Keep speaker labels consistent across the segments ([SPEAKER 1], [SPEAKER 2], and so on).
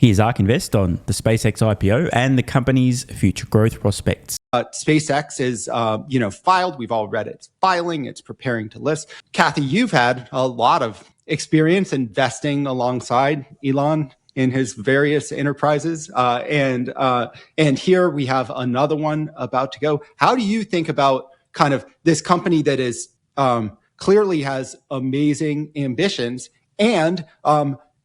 [SPEAKER 1] Here's ARK Invest on the SpaceX IPO and the company's future growth prospects.
[SPEAKER 2] SpaceX is, filed. We've all read its filing. It's preparing to list. Cathie, you've had a lot of experience investing alongside Elon in his various enterprises. And here we have another one about to go. How do you think about kind of this company that is clearly has amazing ambitions and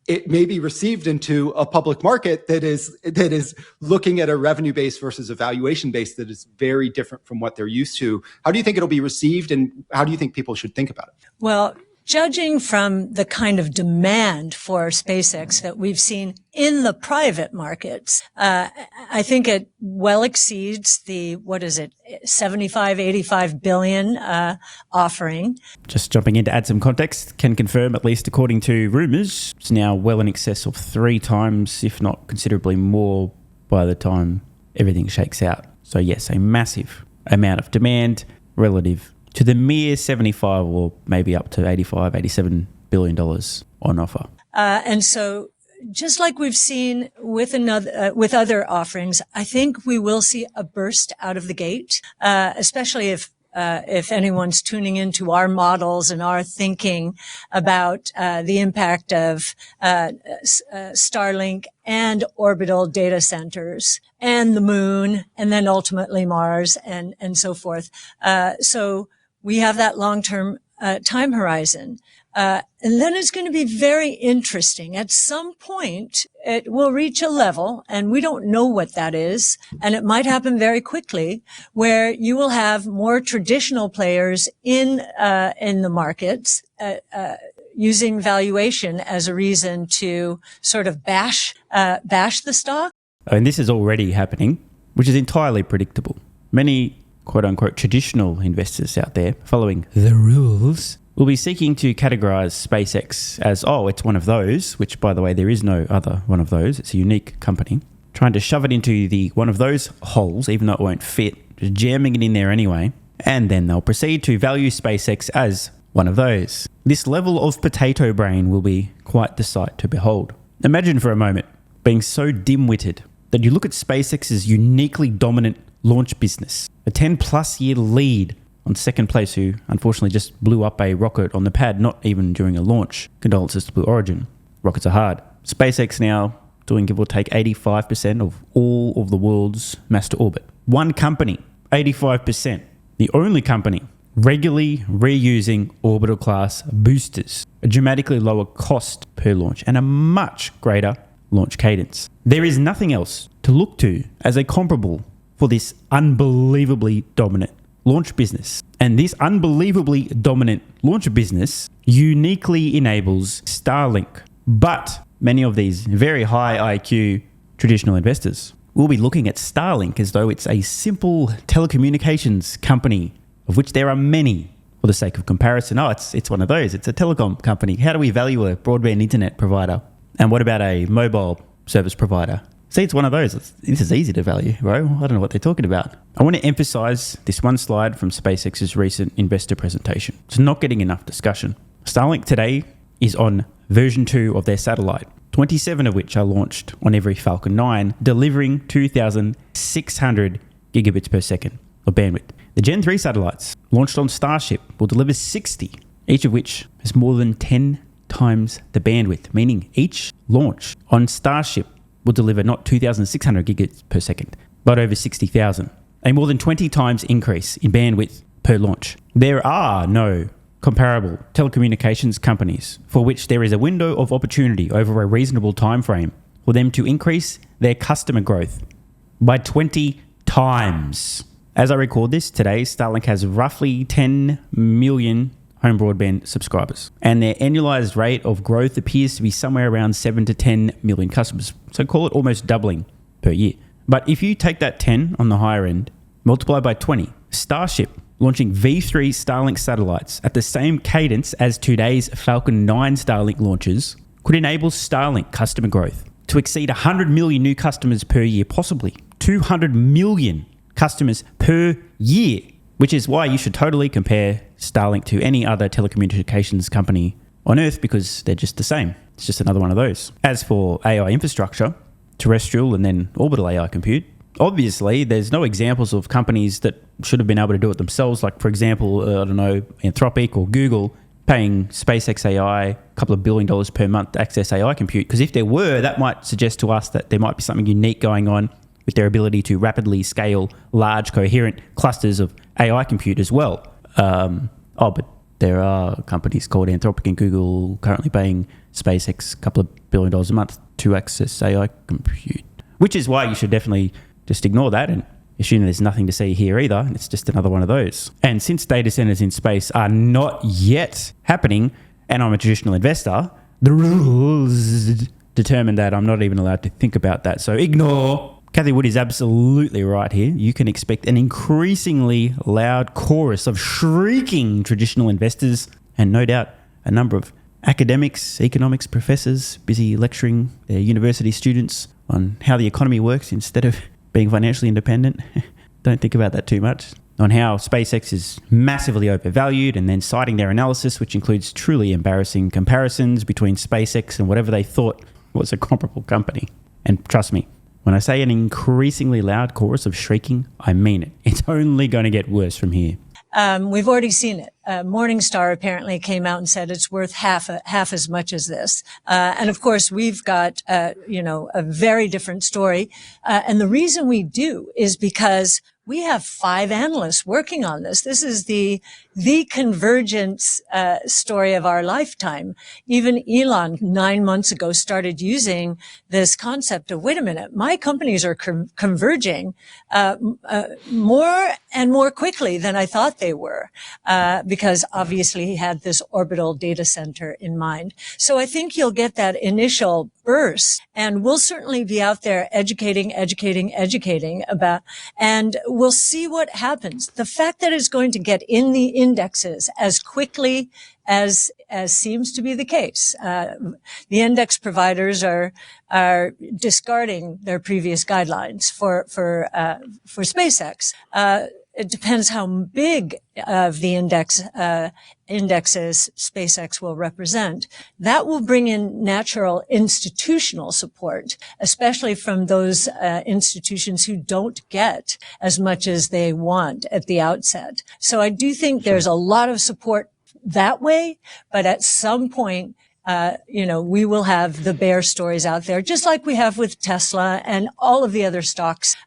[SPEAKER 2] it may be received into a public market that is looking at a revenue base versus a valuation base that is very different from what they're used to? How do you think it'll be received, and how do you think people should think about it?
[SPEAKER 3] Well, judging from the kind of demand for SpaceX that we've seen in the private markets, I think it well exceeds the, 75, 85 billion offering.
[SPEAKER 1] Just jumping in to add some context, can confirm, at least according to rumours, it's now well in excess of 3 times, if not considerably more, by the time everything shakes out. So yes, a massive amount of demand relative to the mere 75 or maybe up to 85, 87 billion dollars on offer.
[SPEAKER 3] And so just like we've seen with other offerings, I think we will see a burst out of the gate, especially if anyone's tuning into our models and our thinking about the impact of Starlink and orbital data centers and the moon and then ultimately Mars and so forth. So we have that long-term time horizon. And then it's going to be very interesting. At some point, it will reach a level, and we don't know what that is, and it might happen very quickly, where you will have more traditional players in the markets, using valuation as a reason to sort of bash the stock.
[SPEAKER 1] And this is already happening, which is entirely predictable. Many quote-unquote traditional investors out there following the rules will be seeking to categorize SpaceX as, it's one of those, which, by the way, there is no other one of those. It's a unique company. Trying to shove it into the one of those holes, even though it won't fit, just jamming it in there anyway. And then they'll proceed to value SpaceX as one of those. This level of potato brain will be quite the sight to behold. Imagine for a moment being so dim-witted that you look at SpaceX's uniquely dominant launch business, a 10-plus year lead on second place, who unfortunately just blew up a rocket on the pad, not even during a launch. Condolences to Blue Origin. Rockets are hard. SpaceX now doing give or take 85% of all of the world's mass to orbit. One company, 85%. The only company regularly reusing orbital class boosters, a dramatically lower cost per launch and a much greater launch cadence. There is nothing else to look to as a comparable for this unbelievably dominant launch business. And this unbelievably dominant launch business uniquely enables Starlink. But many of these very high IQ traditional investors will be looking at Starlink as though it's a simple telecommunications company, of which there are many. For the sake of comparison, it's one of those. It's a telecom company. How do we value a broadband internet provider? And what about a mobile service provider? See, it's one of those. This is easy to value, bro. I don't know what they're talking about. I want to emphasize this one slide from SpaceX's recent investor presentation. It's not getting enough discussion. Starlink today is on version 2 of their satellite, 27 of which are launched on every Falcon 9, delivering 2,600 gigabits per second of bandwidth. The Gen 3 satellites launched on Starship will deliver 60, each of which has more than 10 times the bandwidth, meaning each launch on Starship will deliver not 2,600 gigabits per second, but over 60,000, a more than 20 times increase in bandwidth per launch. There are no comparable telecommunications companies for which there is a window of opportunity over a reasonable time frame for them to increase their customer growth by 20 times. As I record this today, Starlink has roughly 10 million home broadband subscribers, and their annualized rate of growth appears to be somewhere around 7 to 10 million customers. So call it almost doubling per year. But if you take that 10 on the higher end, multiply by 20, Starship launching V3 Starlink satellites at the same cadence as today's Falcon 9 Starlink launches could enable Starlink customer growth to exceed 100 million new customers per year, possibly 200 million customers per year, which is why you should totally compare Starlink to any other telecommunications company on Earth, because they're just the same. It's just another one of those. As for AI infrastructure, terrestrial and then orbital AI compute. Obviously, there's no examples of companies that should have been able to do it themselves. Like, for example, I don't know, Anthropic or Google paying SpaceX AI a couple of $1 billion per month to access AI compute. Because if there were, that might suggest to us that there might be something unique going on with their ability to rapidly scale large coherent clusters of AI compute as well. But there are companies called Anthropic and Google currently paying SpaceX a couple of $1 billion a month to access AI compute, which is why you should definitely just ignore that and assume there's nothing to see here either. It's just another one of those. And since data centers in space are not yet happening, and I'm a traditional investor, the rules determine that I'm not even allowed to think about that. So ignore. Cathie Wood is absolutely right here. You can expect an increasingly loud chorus of shrieking traditional investors, and no doubt a number of academics, economics professors busy lecturing their university students on how the economy works instead of being financially independent. Don't think about that too much. On how SpaceX is massively overvalued, and then citing their analysis, which includes truly embarrassing comparisons between SpaceX and whatever they thought was a comparable company. And trust me, when I say an increasingly loud chorus of shrieking, I mean it. It's only going to get worse from here.
[SPEAKER 3] We've already seen it. Morningstar apparently came out and said it's worth half as much as this. And of course, we've got, a very different story. And the reason we do is because we have 5 analysts working on this. This is the convergence story of our lifetime. Even Elon 9 months ago started using this concept of, wait a minute, my companies are converging more and more quickly than I thought they were, because obviously he had this orbital data center in mind. So I think you'll get that initial burst, and we'll certainly be out there educating about, and we'll see what happens. The fact that it's going to get in the indexes as quickly as seems to be the case. The index providers are discarding their previous guidelines for SpaceX. It depends how big of the indexes SpaceX will represent. That will bring in natural institutional support, especially from those institutions who don't get as much as they want at the outset. So I do think there's a lot of support that way, but at some point, we will have the bear stories out there, just like we have with Tesla and all of the other stocks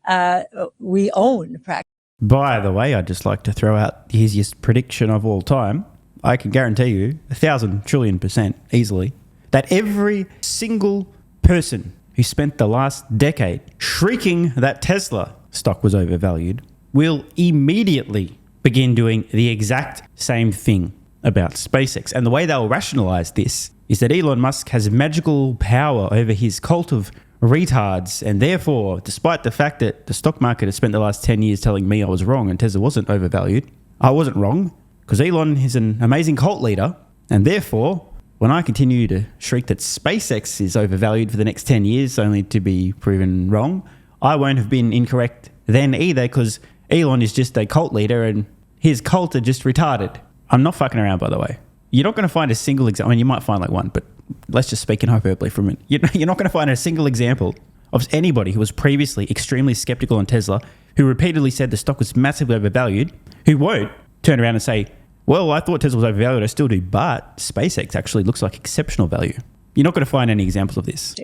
[SPEAKER 3] we own practically.
[SPEAKER 1] By the way, I'd just like to throw out the easiest prediction of all time. I can guarantee you 1,000 trillion% easily that every single person who spent the last decade shrieking that Tesla stock was overvalued will immediately begin doing the exact same thing about SpaceX. And the way they'll rationalize this is that Elon Musk has magical power over his cult of retards, and therefore, despite the fact that the stock market has spent the last 10 years telling me I was wrong and Tesla wasn't overvalued, I wasn't wrong, because Elon is an amazing cult leader, and therefore, when I continue to shriek that SpaceX is overvalued for the next 10 years only to be proven wrong, I won't have been incorrect then either, because Elon is just a cult leader and his cult are just retarded. I'm not fucking around, by the way. You're not going to find a single example. I mean, you might find like one, but let's just speak in hyperbole for a minute. You're not going to find a single example of anybody who was previously extremely skeptical on Tesla, who repeatedly said the stock was massively overvalued, who won't turn around and say, well, I thought Tesla was overvalued, I still do, but SpaceX actually looks like exceptional value. You're not going to find any examples of this.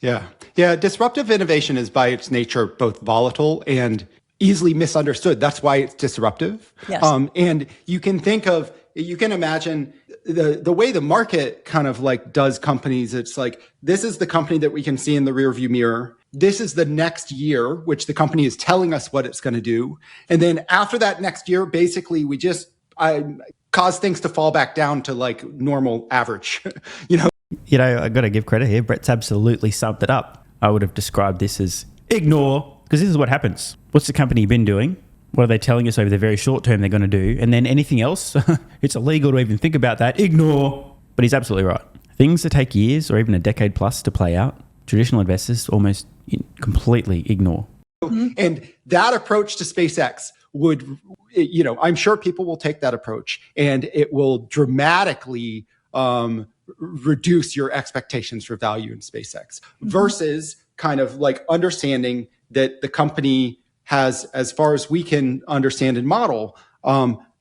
[SPEAKER 2] Yeah. Disruptive innovation is by its nature both volatile and easily misunderstood. That's why it's disruptive.
[SPEAKER 3] Yes.
[SPEAKER 2] And you can imagine the way the market kind of like does companies. It's like, this is the company that we can see in the rearview mirror. This is the next year, which the company is telling us what it's going to do. And then after that next year, basically we just cause things to fall back down to like normal average,
[SPEAKER 1] I got to give credit here. Brett's absolutely summed it up. I would have described this as ignore, because this is what happens. What's the company been doing? What are they telling us over the very short term they're going to do? And then anything else, it's illegal to even think about that. Ignore. But he's absolutely right. Things that take years or even a decade plus to play out, traditional investors almost completely ignore.
[SPEAKER 2] And that approach to SpaceX would, I'm sure people will take that approach, and it will dramatically reduce your expectations for value in SpaceX versus kind of like understanding that the company has, as far as we can understand and model,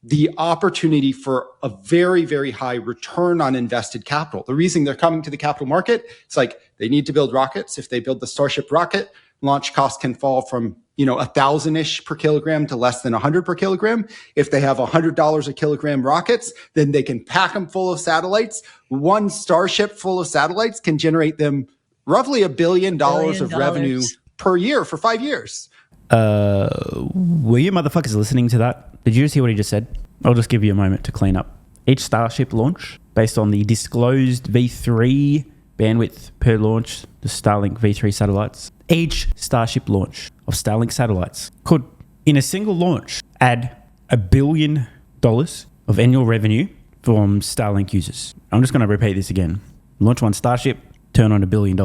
[SPEAKER 2] the opportunity for a very, very high return on invested capital. The reason they're coming to the capital market, it's like they need to build rockets. If they build the Starship rocket, launch costs can fall from 1,000-ish per kilogram to less than 100 per kilogram. If they have $100 a kilogram rockets, then they can pack them full of satellites. One Starship full of satellites can generate them roughly $1 billion of revenue per year for 5 years.
[SPEAKER 1] Were you motherfuckers listening to that? Did you just hear what he just said? I'll just give you a moment to clean up. Each Starship launch, based on the disclosed V3 bandwidth per launch, the Starlink V3 satellites, each Starship launch of Starlink satellites could, in a single launch, add $1 billion of annual revenue from Starlink users. I'm just going to repeat this again. Launch one Starship, turn on $1 billion.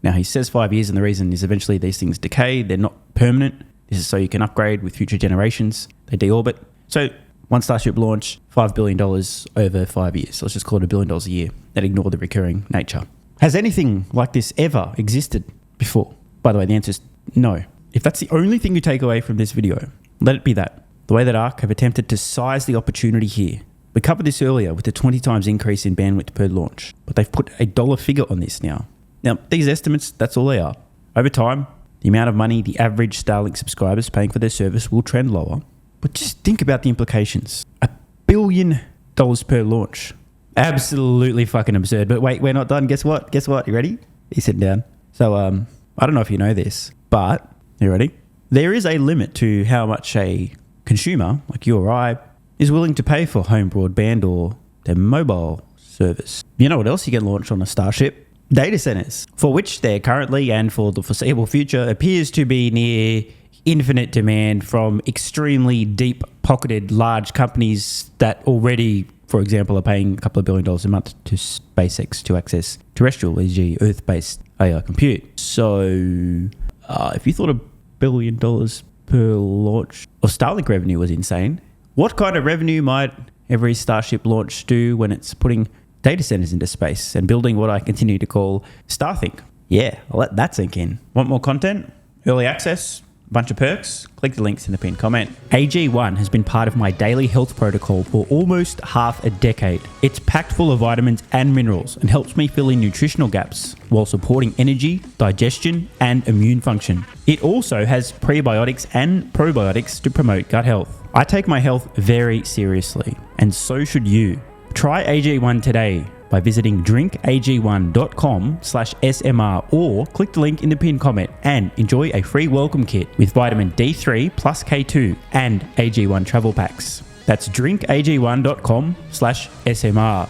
[SPEAKER 1] Now, he says 5 years, and the reason is eventually these things decay. They're not permanent. This is so you can upgrade with future generations. They deorbit. So one Starship launch, $5 billion over 5 years. So let's just call it $1 billion a year and ignore the recurring nature. Has anything like this ever existed before? By the way, the answer is no. If that's the only thing you take away from this video, let it be that. The way that ARC have attempted to size the opportunity here. We covered this earlier with the 20 times increase in bandwidth per launch, but they've put a dollar figure on this now. Now, these estimates, that's all they are. Over time, the amount of money the average Starlink subscribers paying for their service will trend lower. But just think about the implications. $1 billion per launch. Absolutely fucking absurd. But wait, we're not done. Guess what? You ready? He's sitting down. So, I don't know if you know this, but you ready? There is a limit to how much a consumer, like you or I, is willing to pay for home broadband or their mobile service. You know what else you can launch on a Starship? Data centers, for which there currently and for the foreseeable future appears to be near infinite demand from extremely deep-pocketed large companies that already, for example, are paying a couple of $1 billion a month to SpaceX to access terrestrial, e.g. Earth-based AI compute. So if you thought $1 billion per launch of Starlink revenue was insane, what kind of revenue might every Starship launch do when it's putting data centers into space and building what I continue to call Starthink? Yeah, I'll let that sink in. Want more content? Early access? A bunch of perks? Click the links in the pinned comment. AG1 has been part of my daily health protocol for almost half a decade. It's packed full of vitamins and minerals and helps me fill in nutritional gaps while supporting energy, digestion, and immune function. It also has prebiotics and probiotics to promote gut health. I take my health very seriously, and so should you. Try AG1 today by visiting drinkag1.com/SMR or click the link in the pinned comment and enjoy a free welcome kit with vitamin D3 plus K2 and AG1 travel packs. That's drinkag1.com/SMR.